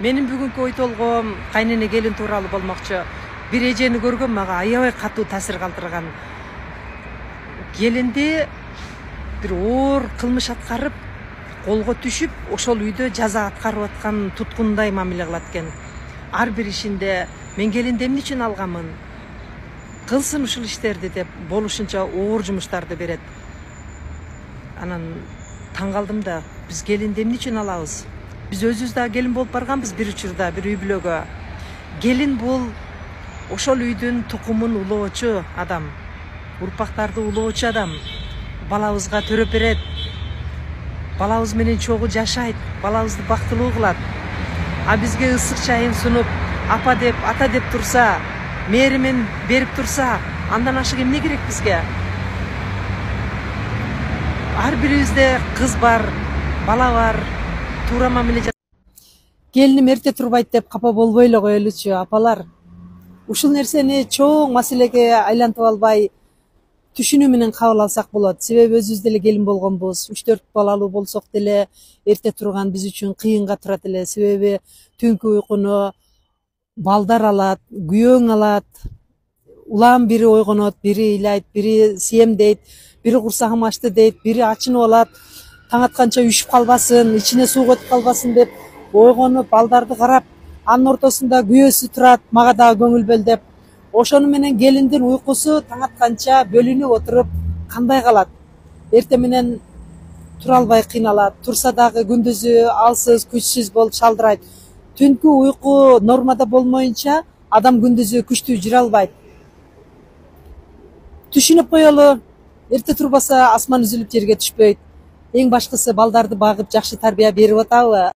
Менин бүгүнкү ой толгоом кайнене келин тууралуу болмокчу. Бир эжени көргөм, мага аябай катуу таасир калтырган. Келинди бир оор кылмыш аткарып, колго түшүп, ошол үйдө жаза аткарып аткан туткундай мамиле кылат экен. Ар бир ишинде мен келинди эмне үчүн алганмын? Кылсын ушул иштерди деп болушунча оор жумуштарды берет. Анан таң калдым да, биз келинди эмне үчүн алабыз? Биз өзүбүз да келин болуп барганбыз бир учурда, бир үй бүлөгө. Келин бул ошол үйдүн тукумун улоочу адам, урпактарды улоочу адам. Балабызга төрөп берет, балабыз менен чогуу жашайт, балабызды бактылуу кылат. А бизге ысык чайын сунуп, апа деп, ата деп турса, мээримин берип турса, андан ашык эмне керек бизге? Ар бирибизде кыз бар, бала бар, туура мамиле жасап. Келиним эрте турбайт деп капа болбой эле коелучу, апалар. Ушул нерсени чоң маселеге айлантып албай, түшүнүү менен кабыл алсак болот. Себеби өзүбүз деле келин болгонбуз. 3-4 балалуу болсок деле эрте турган биз үчүн кыйынга турат эле. Себеби түнкү уйкуну балдар алат, күйөөң алат. Улам бири ойгонот, бири ыйлайт, бири сиемдейт, бири курсагым ачты дейт, бири ачынып алат. Таң атканча үшүп калбасын, ичине суу кетип калбасын деп ойгонуп, балдарды карап, анын ортосунда күйөөсү турат, мага дагы көңүл бөл деп. Ошону менен келиндин уйкусу таң атканча бөлүнүп отуруп кандай калат? Эртең менен тура албай кыйналат, турса дагы күндүзү алсыз, күчсүз болуп шалдырайт. Түнкү уйку нормада болмоюнча адам күндүзү күчтүү жүрө албайт. Түшүнүп коелу, эрте турбаса асман үзүлүп жерге түшпөйт. Эң башкысы балдарды багып, жакшы тарбия берип атабы?